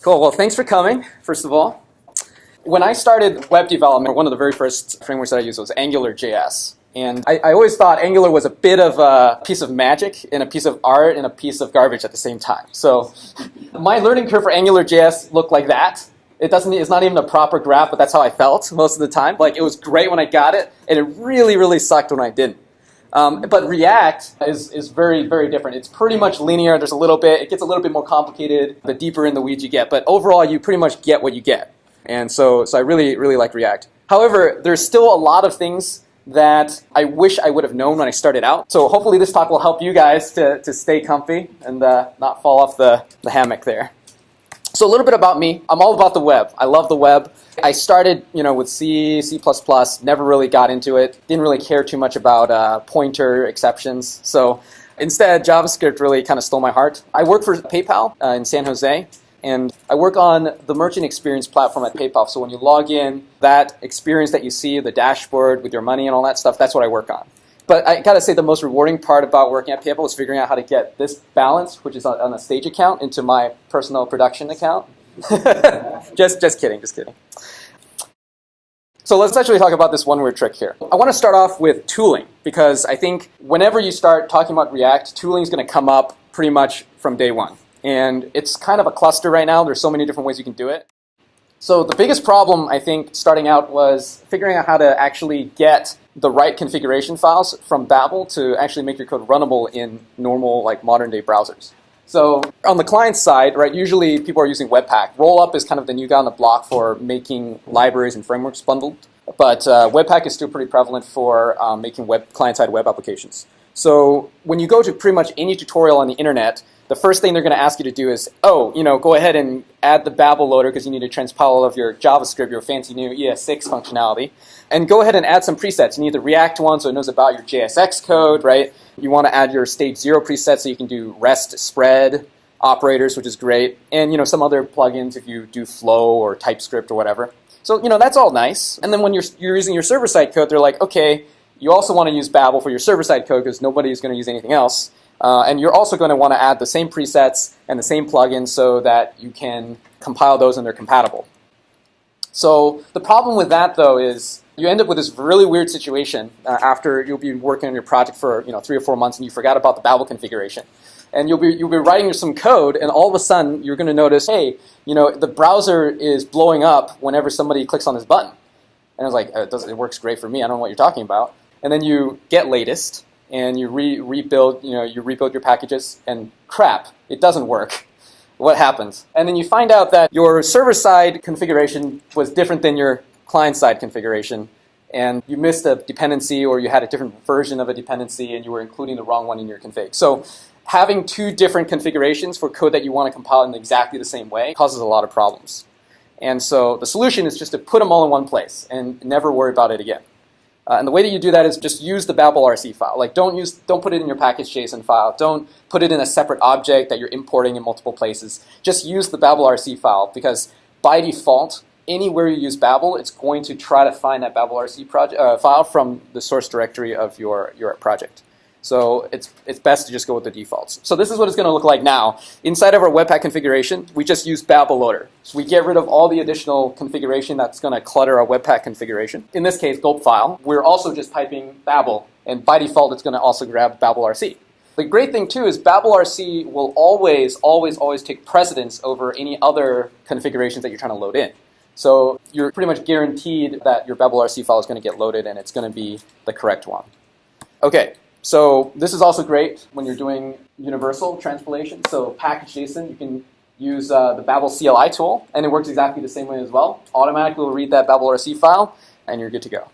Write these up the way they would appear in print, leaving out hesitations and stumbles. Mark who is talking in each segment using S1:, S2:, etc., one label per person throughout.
S1: Cool. Well, thanks for coming, first of all. When I started web development, one of the very first frameworks that I used was AngularJS. And I always thought Angular was a bit of a piece of magic and a piece of art and a piece of garbage at the same time. So my learning curve for AngularJS looked like that. It's not even a proper graph, but that's how I felt most of the time. Like, it was great when I got it, and it really, really sucked when I didn't. But React is very, very different. It's pretty much linear. There's a little bit. It gets a little bit more complicated the deeper in the weeds you get. But overall, you pretty much get what you get. And so I really, really like React. However, there's still a lot of things that I wish I would have known when I started out. So hopefully this talk will help you guys to stay comfy and not fall off the hammock there. So a little bit about me. I'm all about the web. I love the web. I started, with C, C++, never really got into it. Didn't really care too much about pointer exceptions. So instead, JavaScript really kind of stole my heart. I work for PayPal in San Jose, and I work on the merchant experience platform at PayPal. So when you log in, that experience that you see, the dashboard with your money and all that stuff, that's what I work on. But I got to say the most rewarding part about working at PayPal was figuring out how to get this balance, which is on a stage account, into my personal production account. just kidding. So let's actually talk about this one-word trick here. I want to start off with tooling, because I think whenever you start talking about React, tooling is going to come up pretty much from day one. And it's kind of a cluster right now. There's so many different ways you can do it. So the biggest problem, I think, starting out was figuring out how to actually get the right configuration files from Babel to actually make your code runnable in normal, modern-day browsers. So on the client side, right, usually people are using Webpack. Rollup is kind of the new guy on the block for making libraries and frameworks bundled. But Webpack is still pretty prevalent for making client-side web applications. So when you go to pretty much any tutorial on the internet, the first thing they're going to ask you to do is, go ahead and add the Babel loader because you need to transpile all of your JavaScript, your fancy new ES6 functionality. And go ahead and add some presets. You need the React one so it knows about your JSX code, right? You want to add your stage 0 preset so you can do REST spread operators, which is great. And, some other plugins if you do Flow or TypeScript or whatever. So, that's all nice. And then when you're using your server-side code, they're like, okay, you also want to use Babel for your server-side code because nobody's going to use anything else. And you're also going to want to add the same presets and the same plugins so that you can compile those and they're compatible. So the problem with that, though, is you end up with this really weird situation after you'll be working on your project for 3 or 4 months and you forgot about the Babel configuration. And you'll be writing some code, and all of a sudden you're going to notice, hey, the browser is blowing up whenever somebody clicks on this button. And I was like, it works great for me. I don't know what you're talking about. And then you get latest. And you rebuild your packages, and crap, it doesn't work. What happens? And then you find out that your server-side configuration was different than your client-side configuration, and you missed a dependency, or you had a different version of a dependency, and you were including the wrong one in your config. So having 2 different configurations for code that you want to compile in exactly the same way causes a lot of problems. And so the solution is just to put them all in one place and never worry about it again. And the way that you do that is just use the babel-rc file. Don't put it in your package.json file. Don't put it in a separate object that you're importing in multiple places. Just use the babel-rc file, because by default, anywhere you use Babel, it's going to try to find that babel-rc file from the source directory of your project. So it's best to just go with the defaults. So this is what it's going to look like now. Inside of our Webpack configuration, we just use Babel loader. So we get rid of all the additional configuration that's going to clutter our Webpack configuration. In this case, gulp file. We're also just piping Babel, and by default, it's going to also grab babel-rc. The great thing, too, is babel-rc will always take precedence over any other configurations that you're trying to load in. So you're pretty much guaranteed that your babel-rc file is going to get loaded, and it's going to be the correct one. Okay. So this is also great when you're doing universal transpilation. So package.json, you can use the Babel CLI tool, and it works exactly the same way as well. Automatically will read that babel-rc file, and you're good to go.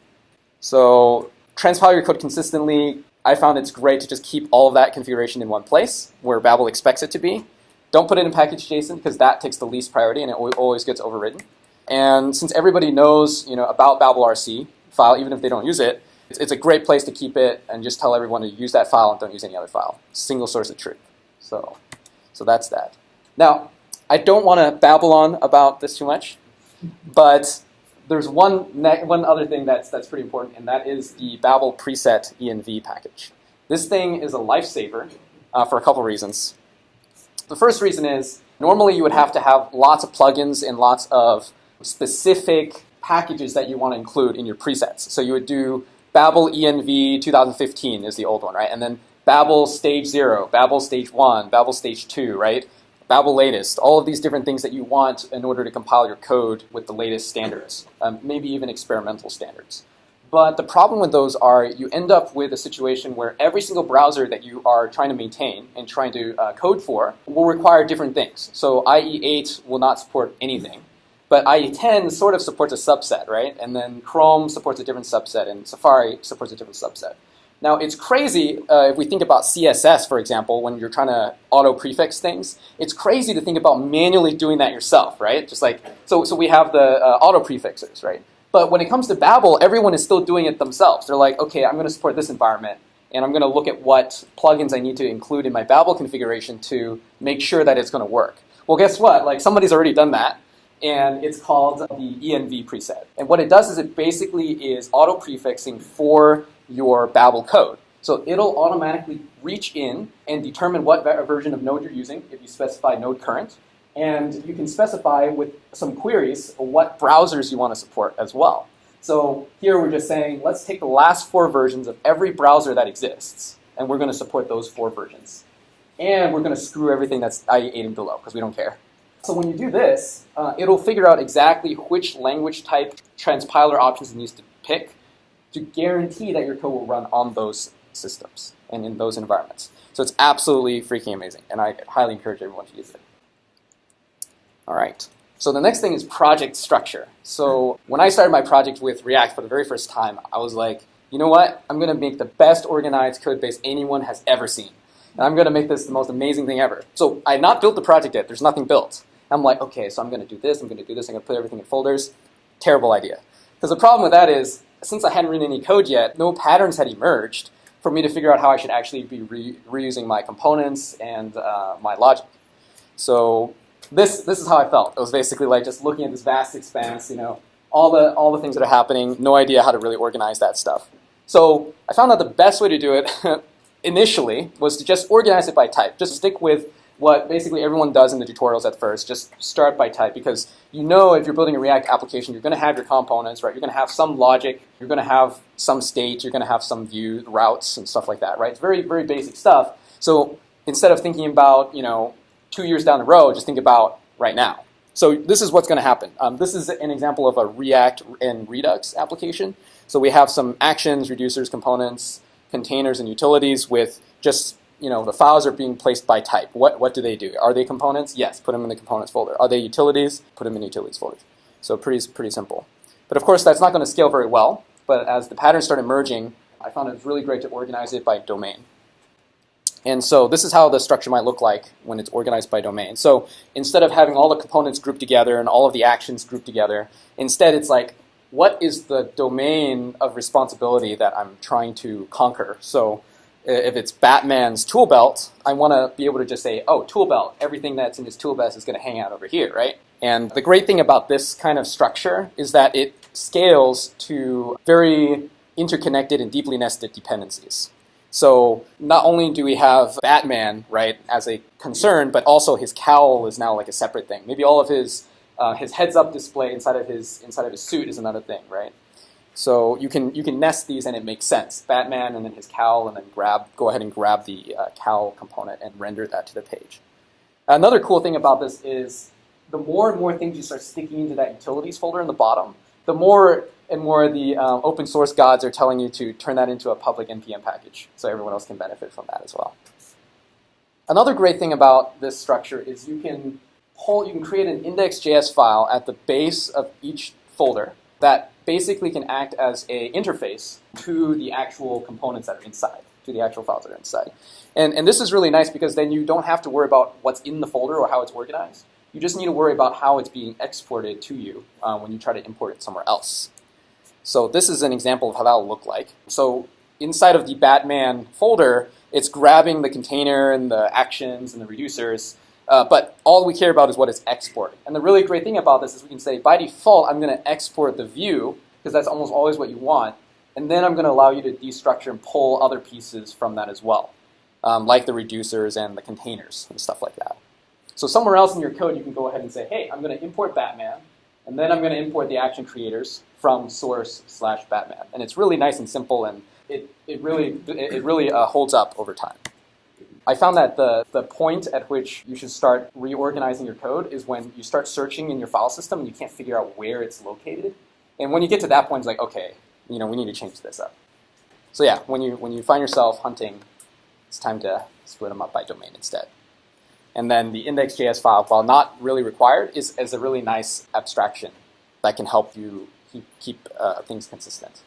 S1: So transpile your code consistently. I found it's great to just keep all of that configuration in one place where Babel expects it to be. Don't put it in package.json because that takes the least priority, and it always gets overridden. And since everybody knows about babel-rc file, even if they don't use it, it's a great place to keep it and just tell everyone to use that file and don't use any other file. Single source of truth. So that's that. Now, I don't want to babble on about this too much, but there's one other thing that's pretty important, and that is the babel-preset-env package. This thing is a lifesaver for a couple reasons. The first reason is Normally, you would have to have lots of plugins and lots of specific packages that you want to include in your presets. So you would do babel-env 2015 is the old one, right? And then Babel Stage 0, Babel Stage 1, Babel Stage 2, right? Babel latest, all of these different things that you want in order to compile your code with the latest standards, maybe even experimental standards. But the problem with those are you end up with a situation where every single browser that you are trying to maintain and trying to code for will require different things. So IE8 will not support anything, but IE10 sort of supports a subset, right? And then Chrome supports a different subset, and Safari supports a different subset. Now, it's crazy if we think about CSS, for example, when you're trying to auto-prefix things. It's crazy to think about manually doing that yourself, right? Just like, so we have the auto-prefixers, right? But when it comes to Babel, everyone is still doing it themselves. They're like, okay, I'm going to support this environment, and I'm going to look at what plugins I need to include in my Babel configuration to make sure that it's going to work. Well, guess what? Like, somebody's already done that, and it's called the env preset. And what it does is it basically is auto-prefixing for your Babel code. So it'll automatically reach in and determine what version of node you're using if you specify node current. And you can specify with some queries what browsers you want to support as well. So here we're just saying, let's take the last 4 versions of every browser that exists, and we're going to support those 4 versions. And we're going to screw everything that's IE8 and below, because we don't care. So when you do this, it'll figure out exactly which language type transpiler options it needs to pick to guarantee that your code will run on those systems and in those environments. So it's absolutely freaking amazing, and I highly encourage everyone to use it. All right. So the next thing is project structure. So when I started my project with React for the very first time, I was like, you know what? I'm going to make the best organized code base anyone has ever seen. And I'm going to make this the most amazing thing ever. So I had not built the project yet. There's nothing built. I'm like, okay, so I'm going to do this, I'm going to do this, I'm going to put everything in folders. Terrible idea. Because the problem with that is, since I hadn't written any code yet, no patterns had emerged for me to figure out how I should actually be reusing my components and my logic. So this is how I felt. It was basically like just looking at this vast expanse, you know, all the things that are happening, no idea how to really organize that stuff. So I found out the best way to do it initially was to just organize it by type. Just stick with what basically everyone does in the tutorials at first. Just start by type, because you know if you're building a React application, you're going to have your components, right? You're going to have some logic, you're going to have some state, you're going to have some view routes and stuff like that, right? It's very, very basic stuff. So instead of thinking about, 2 years down the road, just think about right now. So this is what's going to happen. This is an example of a React and Redux application. So we have some actions, reducers, components, containers, and utilities with just, the files are being placed by type. What do they do? Are they components? Yes, put them in the components folder. Are they utilities? Put them in the utilities folder. So pretty simple. But of course, that's not going to scale very well. But as the patterns started merging, I found it was really great to organize it by domain. And so this is how the structure might look like when it's organized by domain. So instead of having all the components grouped together and all of the actions grouped together, instead it's like, what is the domain of responsibility that I'm trying to conquer? So if it's Batman's tool belt, I want to be able to just say, oh, tool belt, everything that's in his tool belt is going to hang out over here, right? And the great thing about this kind of structure is that it scales to very interconnected and deeply nested dependencies. So not only do we have Batman, right, as a concern, but also his cowl is now like a separate thing. Maybe all of his heads-up display inside of his suit is another thing, right? So you can nest these and it makes sense. Batman and then his cowl, and then go ahead and grab the cowl component and render that to the page. Another cool thing about this is the more and more things you start sticking into that utilities folder in the bottom, the more and more the open source gods are telling you to turn that into a public NPM package, so everyone else can benefit from that as well. Another great thing about this structure is you can create an index.js file at the base of each folder that basically can act as an interface to the actual components that are inside, to the actual files that are inside. And this is really nice because then you don't have to worry about what's in the folder or how it's organized. You just need to worry about how it's being exported to you when you try to import it somewhere else. So this is an example of how that will look like. So inside of the Batman folder, it's grabbing the container and the actions and the reducers, but all we care about is what it's exporting. And the really great thing about this is we can say, by default, I'm going to export the view, because that's almost always what you want, and then I'm going to allow you to destructure and pull other pieces from that as well, like the reducers and the containers and stuff like that. So somewhere else in your code, you can go ahead and say, hey, I'm going to import Batman, and then I'm going to import the action creators from source/Batman. And it's really nice and simple, and it really holds up over time. I found that the point at which you should start reorganizing your code is when you start searching in your file system and you can't figure out where it's located. And when you get to that point, it's like, okay, we need to change this up. So yeah, when you find yourself hunting, it's time to split them up by domain instead. And then the index.js file, while not really required, is a really nice abstraction that can help you keep things consistent.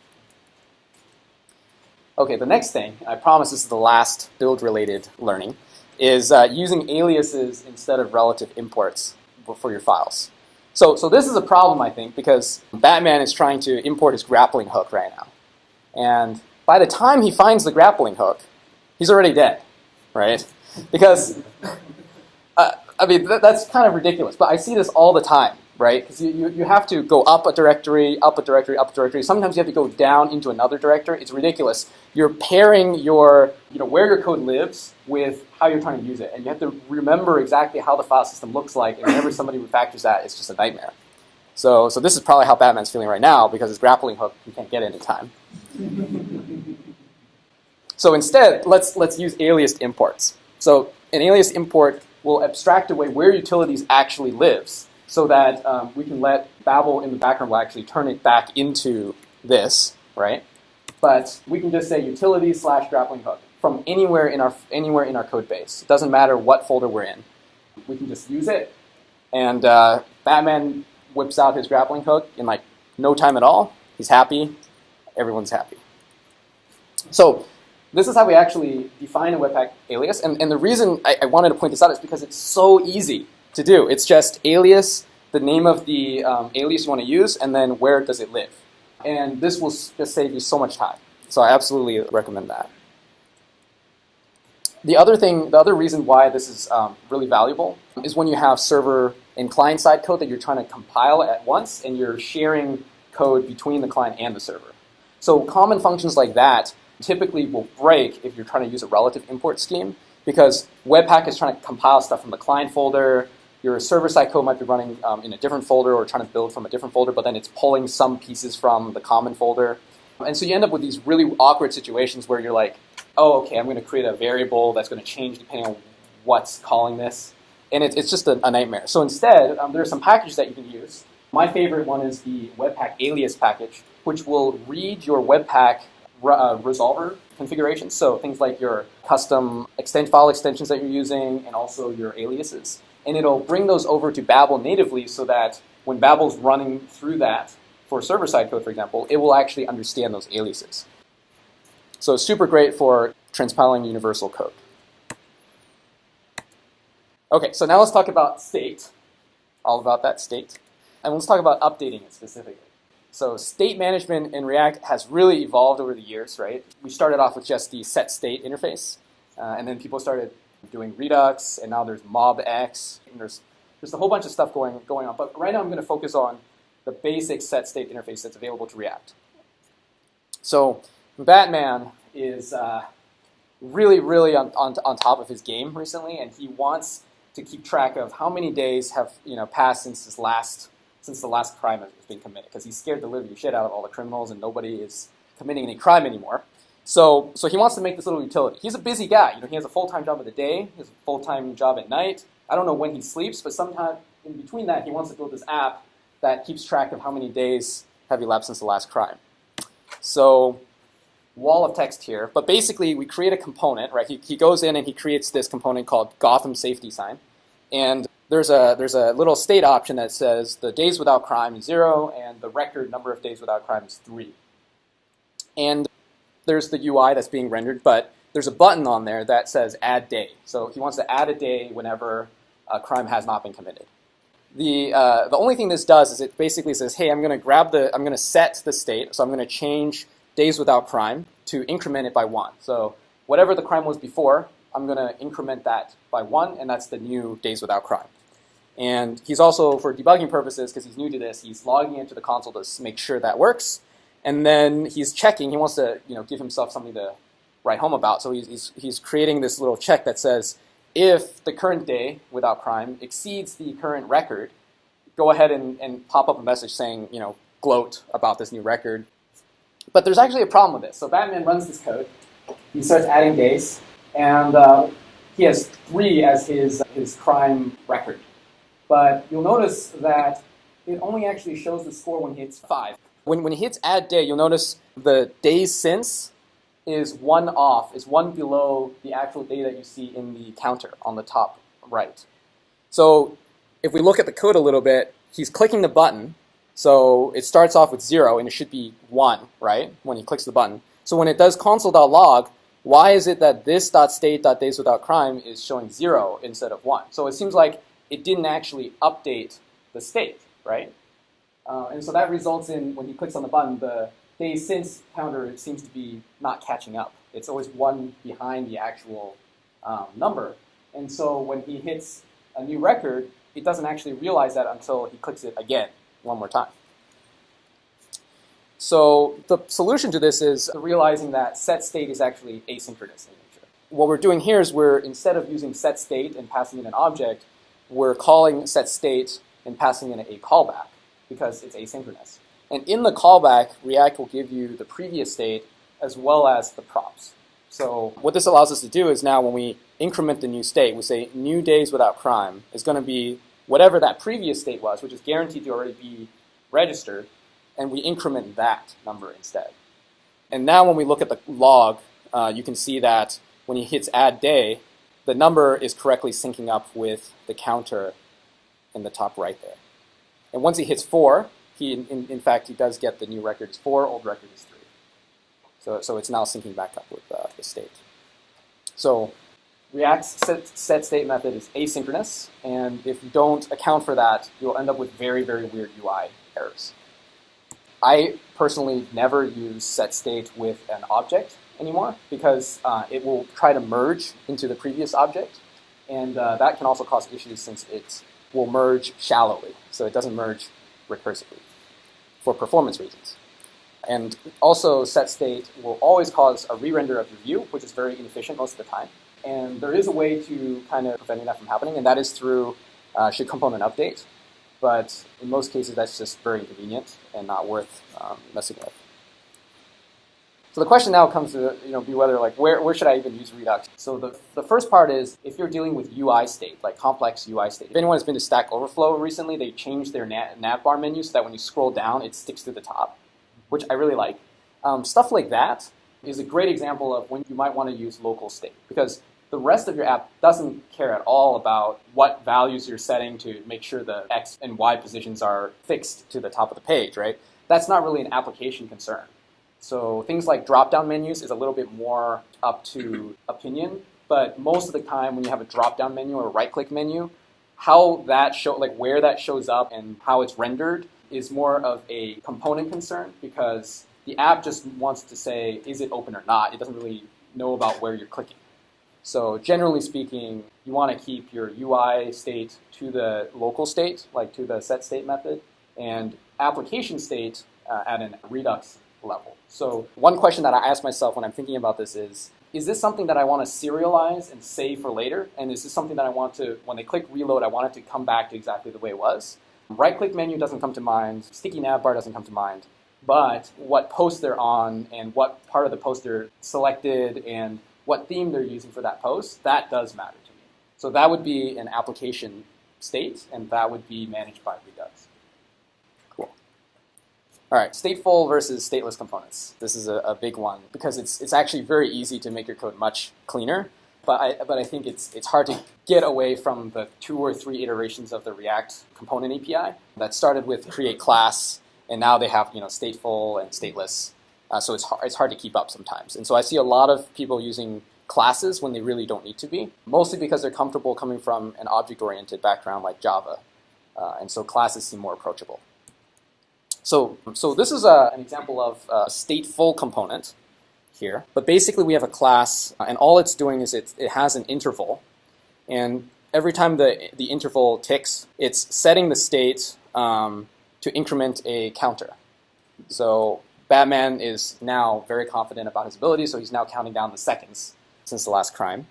S1: Okay, the next thing, I promise this is the last build-related learning, is using aliases instead of relative imports for your files. So this is a problem, I think, because Batman is trying to import his grappling hook right now. And by the time he finds the grappling hook, he's already dead, right? Because, that's kind of ridiculous, but I see this all the time, right? Because you have to go up a directory, up a directory, up a directory. Sometimes you have to go down into another directory. It's ridiculous. You're pairing where your code lives with how you're trying to use it. And you have to remember exactly how the file system looks like. And whenever somebody refactors that, it's just a nightmare. So this is probably how Batman's feeling right now, because his grappling hook, he can't get it in time. So instead, let's use aliased imports. So an alias import will abstract away where utilities actually lives, so that we can let Babel in the background will actually turn it back into this, right? But we can just say utilities/grappling hook from anywhere in our code base. It doesn't matter what folder we're in. We can just use it, and Batman whips out his grappling hook in like no time at all. He's happy. Everyone's happy. So this is how we actually define a Webpack alias. And the reason I wanted to point this out is because it's so easy to do. It's just alias, the name of the alias you want to use, and then where does it live. And this will just save you so much time. So I absolutely recommend that. The other reason why this is really valuable is when you have server and client-side code that you're trying to compile at once, and you're sharing code between the client and the server. So common functions like that typically will break if you're trying to use a relative import scheme, because Webpack is trying to compile stuff from the client folder. Your server-side code might be running in a different folder or trying to build from a different folder, but then it's pulling some pieces from the common folder. And so you end up with these really awkward situations where you're like, oh, okay, I'm going to create a variable that's going to change depending on what's calling this. And it's just a nightmare. So instead, there are some packages that you can use. My favorite one is the Webpack alias package, which will read your Webpack resolver configurations. So things like your custom file extensions that you're using, and also your aliases. And it'll bring those over to Babel natively, so that when Babel's running through that for server-side code, for example, it will actually understand those aliases. So it's super great for transpiling universal code. Okay, so now let's talk about state, all about that state. And let's talk about updating it specifically. So state management in React has really evolved over the years, right? We started off with just the set state interface, and then people started doing Redux, and now there's MobX, and there's a whole bunch of stuff going on. But right now I'm going to focus on the basic set state interface that's available to React. So Batman is really on top of his game recently, and he wants to keep track of how many days have passed since the last crime has been committed, because he's scared the living shit out of all the criminals, and nobody is committing any crime anymore. So he wants to make this little utility. He's a busy guy. He has a full-time job in the day, he has a full-time job at night. I don't know when he sleeps, but sometime in between that, he wants to build this app that keeps track of how many days have elapsed since the last crime. So wall of text here, but basically we create a component, right? He goes in and he creates this component called Gotham Safety Sign, and there's a little state option that says the days without crime is 0, and the record number of days without crime is 3. And there's the UI that's being rendered, but there's a button on there that says add day. So he wants to add a day whenever a crime has not been committed. The only thing this does is it basically says, hey, I'm going to set the state, so I'm going to change days without crime to increment it by 1. So whatever the crime was before, I'm going to increment that by 1, and that's the new days without crime. And he's also, for debugging purposes, because he's new to this, he's logging into the console to make sure that works. And then he's checking. He wants to give himself something to write home about. So he's creating this little check that says, if the current day without crime exceeds the current record, go ahead and pop up a message saying, gloat about this new record. But there's actually a problem with this. So Batman runs this code. He starts adding days, and he has 3 as his crime record. But you'll notice that it only actually shows the score when he hits 5. When he hits add day, you'll notice the days since is 1 off, is 1 below the actual day that you see in the counter on the top right. So if we look at the code a little bit, he's clicking the button. So it starts off with 0, and it should be 1, right, when he clicks the button. So when it does console.log, why is it that this.state.dayswithoutcrime is showing 0 instead of 1? So it seems like it didn't actually update the state, right? And so that results in, when he clicks on the button, the days since counter, it seems to be not catching up. It's always 1 behind the actual number. And so when he hits a new record, it doesn't actually realize that until he clicks it again, 1 more time. So the solution to this is realizing that setState is actually asynchronous in nature. What we're doing here is instead of using setState and passing in an object, we're calling setState and passing in a callback because it's asynchronous. And in the callback, React will give you the previous state as well as the props. So what this allows us to do is now when we increment the new state, we say new days without crime is going to be whatever that previous state was, which is guaranteed to already be registered, and we increment that number instead. And now when we look at the log, you can see that when he hits add day, the number is correctly syncing up with the counter in the top right there. And once he hits 4, in fact, he does get the new record is 4, old record is 3. So it's now syncing back up with the state. So React's setState method is asynchronous, and if you don't account for that, you'll end up with very, very weird UI errors. I personally never use setState with an object anymore because it will try to merge into the previous object, and that can also cause issues since it will merge shallowly, so it doesn't merge recursively for performance reasons. And also setState will always cause a re-render of your view, which is very inefficient most of the time. And there is a way to kind of preventing that from happening, and that is through should component update. But in most cases, that's just very inconvenient and not worth messing with. So the question now comes to be whether where should I even use Redux? So the first part is if you're dealing with UI state, like complex UI state. If anyone has been to Stack Overflow recently, they changed their navbar menu so that when you scroll down, it sticks to the top, which I really like. Stuff like that is a great example of when you might want to use local state, because the rest of your app doesn't care at all about what values you're setting to make sure the X and Y positions are fixed to the top of the page, right? That's not really an application concern. So things like drop-down menus is a little bit more up to opinion, but most of the time when you have a drop-down menu or a right-click menu, how that where that shows up and how it's rendered is more of a component concern, because the app just wants to say, is it open or not? It doesn't really know about where you're clicking. So generally speaking, you want to keep your UI state to the local state, like to the setState method, and application state at a Redux level. So one question that I ask myself when I'm thinking about this is this something that I want to serialize and save for later? And is this something that I want to, when they click reload, I want it to come back to exactly the way it was? Right-click menu doesn't come to mind. Sticky navbar doesn't come to mind. But what post they're on and what part of the post they're selected and what theme they're using for that post, that does matter to me. So that would be an application state, and that would be managed by Redux. Cool. All right, stateful versus stateless components. This is a big one because it's actually very easy to make your code much cleaner. But I think it's hard to get away from the 2 or 3 iterations of the React component API that started with create class, and now they have stateful and stateless. So it's hard to keep up sometimes. And so I see a lot of people using classes when they really don't need to be, mostly because they're comfortable coming from an object-oriented background like Java. And so classes seem more approachable. So this is an example of a stateful component here. But basically we have a class, and all it's doing is it has an interval. And every time the interval ticks, it's setting the state to increment a counter. So Batman is now very confident about his ability, so he's now counting down the seconds since the last crime.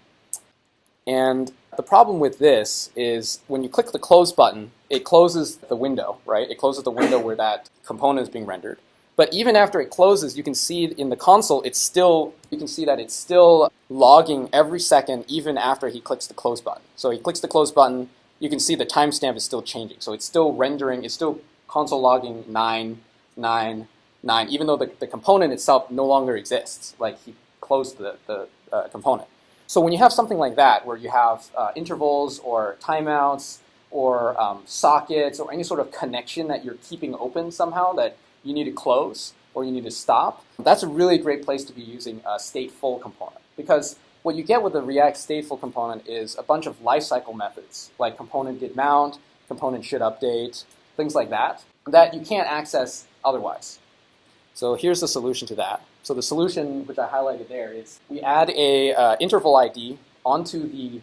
S1: And the problem with this is when you click the close button, it closes the window, right? It closes the window where that component is being rendered. But even after it closes, you can see in the console, you can see that it's still logging every second even after he clicks the close button. So he clicks the close button, you can see the timestamp is still changing. So it's still rendering, it's still console logging 9, 9, 9, even though the component itself no longer exists, like he closed the component. So when you have something like that, where you have intervals or timeouts or sockets or any sort of connection that you're keeping open somehow that you need to close or you need to stop, that's a really great place to be using a stateful component. Because what you get with the React stateful component is a bunch of lifecycle methods, like component did mount, component should update, things like that, that you can't access otherwise. So here's the solution to that. So the solution, which I highlighted there, is we add a interval ID onto the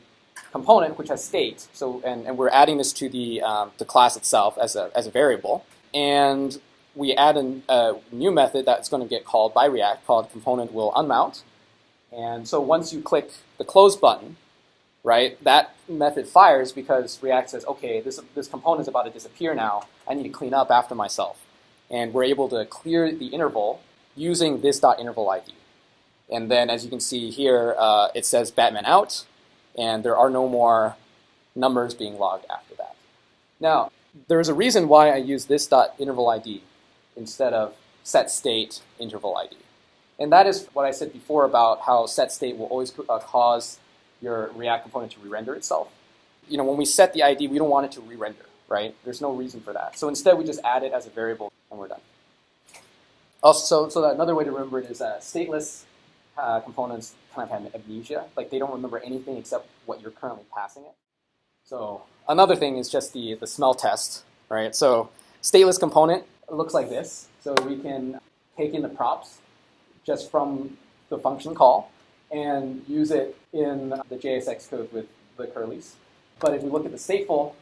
S1: component, which has state. So and we're adding this to the class itself as a variable, and we add a new method that's going to get called by React called component will unmount. And so once you click the close button, right, that method fires because React says, okay, this component is about to disappear now. I need to clean up after myself. And we're able to clear the interval using this.interval ID. And then as you can see here, it says Batman out, and there are no more numbers being logged after that. Now, there's a reason why I use this.interval ID instead of setState interval ID. And that is what I said before about how setState will always cause your React component to re-render itself. You know, when we set the ID, we don't want it to re-render, right? There's no reason for that. So instead, we just add it as a variable, and we're done. Also, so that another way to remember it is stateless components kind of have amnesia. Like, they don't remember anything except what you're currently passing it. So another thing is just the smell test, right? So stateless component looks like this. So we can take in the props just from the function call and use it in the JSX code with the curlies. But if we look at the stateful,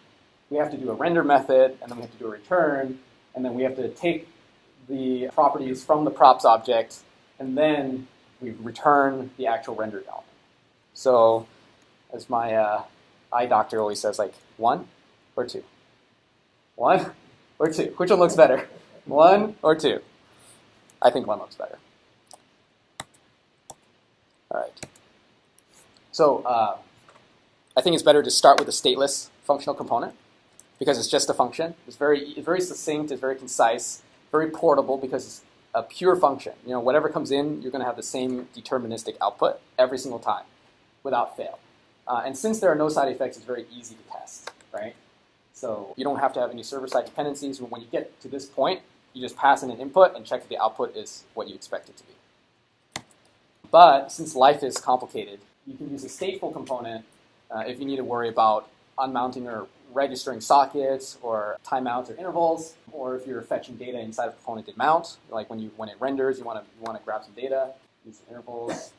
S1: we have to do a render method, and then we have to do a return, and then we have to take the properties from the props object, and then we return the actual rendered element. So as my eye doctor always says, like, 1 or 2? 1 or 2? Which one looks better? 1 or 2? I think 1 looks better. All right. So I think it's better to start with a stateless functional component because it's just a function. It's very succinct. It's very concise. Very portable because it's a pure function. You know, whatever comes in, you're going to have the same deterministic output every single time, without fail. And since there are no side effects, it's very easy to test, right? So you don't have to have any server-side dependencies. When you get to this point, you just pass in an input and check if the output is what you expect it to be. But since life is complicated, you can use a stateful component if you need to worry about unmounting or registering sockets or timeouts or intervals, or if you're fetching data inside of component did mount, like when it renders, you want to grab some data, use intervals,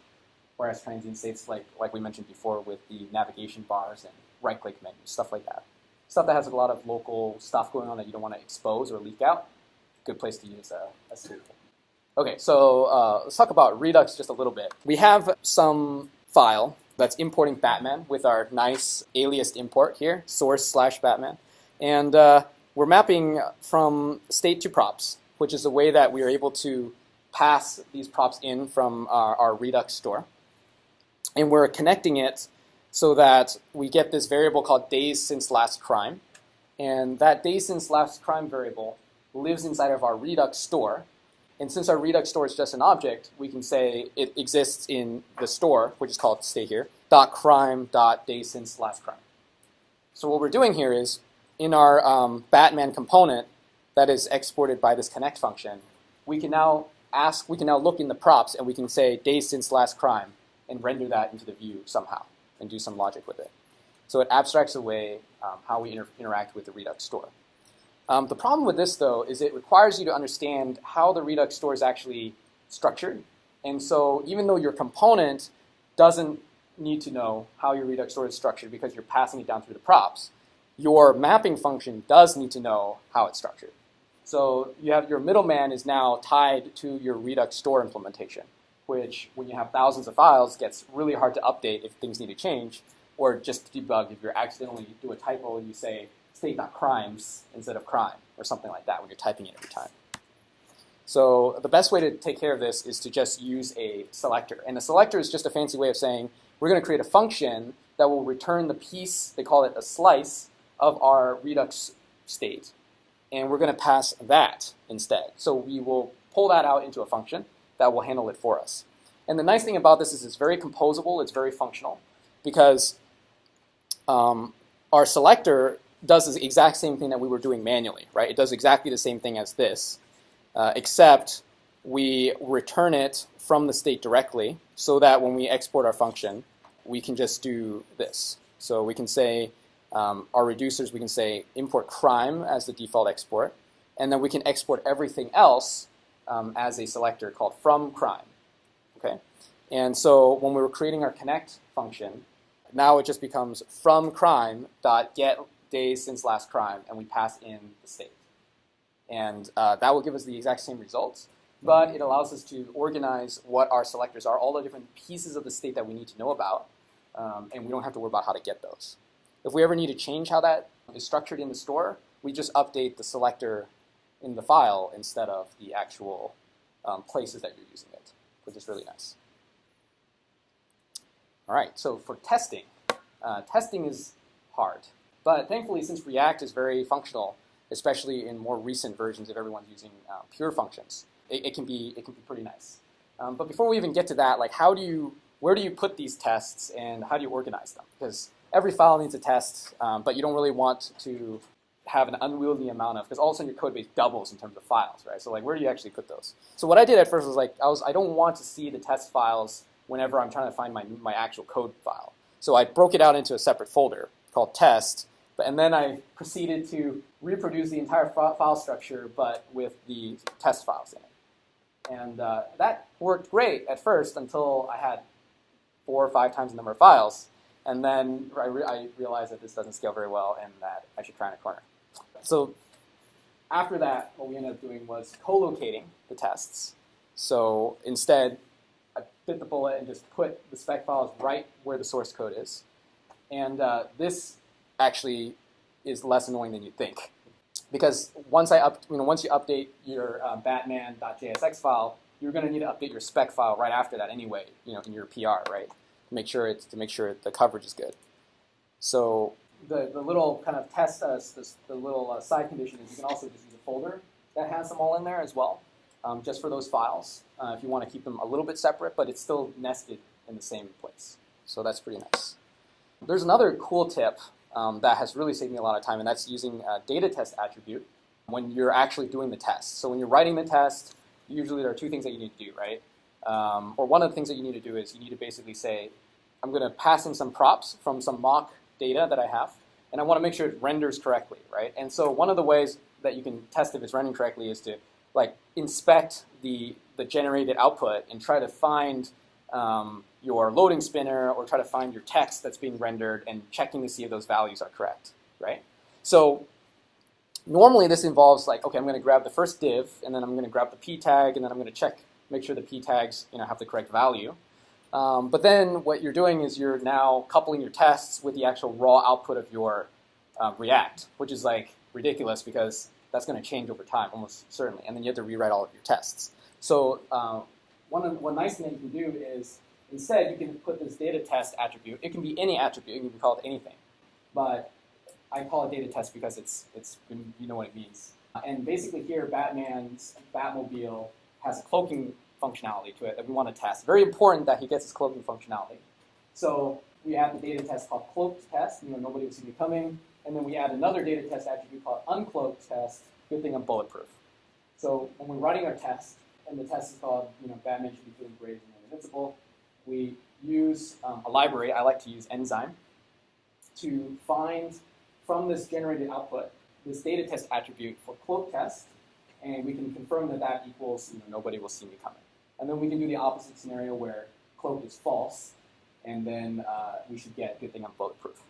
S1: whereas transient states like we mentioned before with the navigation bars and right-click menus, stuff like that. Stuff that has a lot of local stuff going on that you don't want to expose or leak out. Good place to use a stateful. Okay, so let's talk about Redux just a little bit. We have some file that's importing Batman with our nice alias import here, source/Batman. And we're mapping from state to props, which is a way that we are able to pass these props in from our Redux store. And we're connecting it so that we get this variable called days since last crime. And that days since last crime variable lives inside of our Redux store. And since our Redux store is just an object, we can say it exists in the store, which is called stay here, .crime.days since last crime. So what we're doing here is in our Batman component that is exported by this connect function, we can now look in the props and we can say days since last crime and render that into the view somehow and do some logic with it. So it abstracts away how we interact with the Redux store. The problem with this, though, is it requires you to understand how the Redux store is actually structured. And so even though your component doesn't need to know how your Redux store is structured because you're passing it down through the props, your mapping function does need to know how it's structured. So you have your middleman is now tied to your Redux store implementation, which when you have thousands of files gets really hard to update if things need to change. or just to debug if you accidentally do a typo and you say state.crimes instead of crime or something like that when you're typing it every time. So the best way to take care of this is to just use a selector. And a selector is just a fancy way of saying we're going to create a function that will return the piece, they call it a slice, of our Redux state. And we're going to pass that instead. So we will pull that out into a function that will handle it for us. And the nice thing about this is it's very composable, it's very functional, because our selector does the exact same thing that we were doing manually, right? It does exactly the same thing as this. Except we return it from the state directly so that when we export our function, we can just do this. So we can say, our reducers, we can say import crime as the default export, and then we can export everything else as a selector called from crime. Okay? And so when we were creating our connect function, now it just becomes from crime.get days since last crime, and we pass in the state. And that will give us the exact same results, but it allows us to organize what our selectors are, all the different pieces of the state that we need to know about, and we don't have to worry about how to get those. If we ever need to change how that is structured in the store, we just update the selector in the file instead of the actual places that you're using it, which is really nice. All right, so for testing, testing is hard, but thankfully since React is very functional, especially in more recent versions if everyone's using pure functions, it can be pretty nice. But before we even get to that, like where do you put these tests and how do you organize them? Because every file needs a test, but you don't really want to have an unwieldy amount of, because all of a sudden your code base doubles in terms of files, right? So like where do you actually put those? So what I did at first was like, I don't want to see the test files whenever I'm trying to find my actual code file. So I broke it out into a separate folder called test, and then I proceeded to reproduce the entire file structure, but with the test files in it. And that worked great at first until I had 4 or 5 times the number of files. And then I realized that this doesn't scale very well and that I should try in a corner. So after that, what we ended up doing was co-locating the tests. So instead, I bit the bullet and just put the spec files right where the source code is. And this actually is less annoying than you think, because once you update your batman.jsx file, you're going to need to update your spec file right after that anyway, in your PR, right? To make sure the coverage is good. So the little kind of test, the little side condition is you can also just use a folder that has them all in there as well, just for those files. If you want to keep them a little bit separate, but it's still nested in the same place. So that's pretty nice. There's another cool tip that has really saved me a lot of time, and that's using a data test attribute when you're actually doing the test. So when you're writing the test, usually there are 2 things that you need to do, right? Or one of the things that you need to do is you need to basically say, I'm going to pass in some props from some mock data that I have, and I want to make sure it renders correctly, right? And so one of the ways that you can test if it's rendering correctly is to inspect the generated output and try to find your loading spinner or try to find your text that's being rendered and checking to see if those values are correct, right? So normally this involves okay, I'm going to grab the first div, and then I'm going to grab the p tag, and then I'm going to make sure the p tags have the correct value. But then what you're doing is you're now coupling your tests with the actual raw output of your React, which is ridiculous because that's going to change over time, almost certainly, and then you have to rewrite all of your tests. So one nice thing that you can do is instead you can put this data test attribute. It can be any attribute. It can be called anything, but I call it data test because it's you know what it means. And basically here, Batman's Batmobile has a cloaking functionality to it that we want to test. Very important that he gets his cloaking functionality. So we add the data test called cloaked test. Nobody will see me coming. And then we add another data test attribute called uncloaked test. Good thing I'm bulletproof. So when we're writing our test, and the test is called, Batman should be feeling brave and invincible, we use a library. I like to use Enzyme to find from this generated output this data test attribute for cloak test, and we can confirm that that equals nobody will see me coming. And then we can do the opposite scenario where cloak is false, and then we should get good thing I'm bulletproof.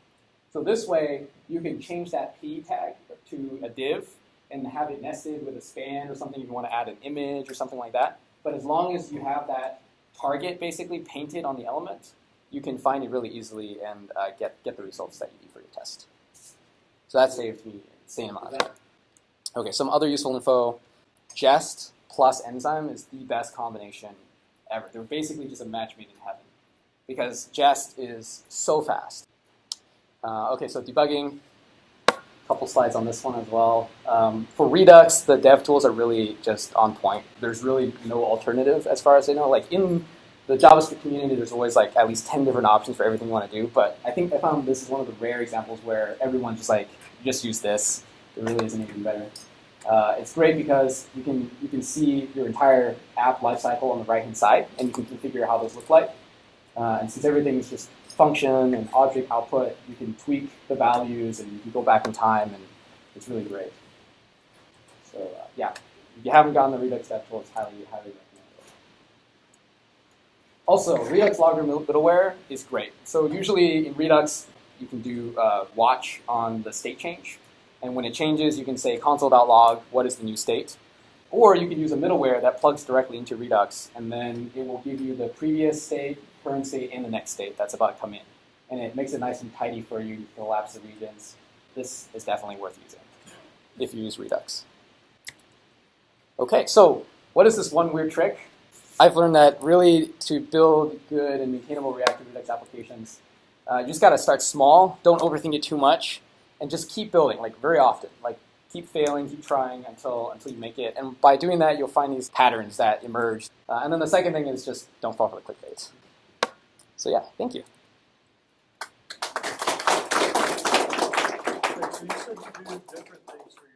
S1: So this way you can change that p tag to a div and have it nested with a span or something if you want to add an image or something like that. But as long as you have that target basically painted on the element, you can find it really easily and get the results that you need for your test. So that saved me an insane amount of time. Okay, some other useful info. Jest plus enzyme is the best combination ever. They're basically just a match made in heaven because Jest is so fast. Okay, so debugging. Couple slides on this one as well. For Redux, the dev tools are really just on point. There's really no alternative as far as I know. Like in the JavaScript community, there's always like at least 10 different options for everything you want to do. But I think I found this is one of the rare examples where everyone just like, just use this. There really isn't anything better. It's great because you can see your entire app lifecycle on the right-hand side, and you can configure how those look like. And since everything is just function and object output, you can tweak the values and you can go back in time, and it's really great. So yeah, if you haven't gotten the Redux dev tool, it's highly recommended. Also, Redux logger middleware is great. So usually in Redux, you can do watch on the state change. And when it changes, you can say console.log, what is the new state? Or you can use a middleware that plugs directly into Redux, and then it will give you the previous state, current state, and the next state that's about to come in. And it makes it nice and tidy for you. You can elapse the regions. This is definitely worth using if you use Redux. Okay, so what is this one weird trick? I've learned that really to build good and maintainable reactive Redux applications, you just got to start small. Don't overthink it too much. And just keep building, like very often. Like keep failing, keep trying until you make it. And by doing that, you'll find these patterns that emerge. And then the second thing is just don't fall for the clickbait. So yeah, thank you.
S2: So you said you do different things for your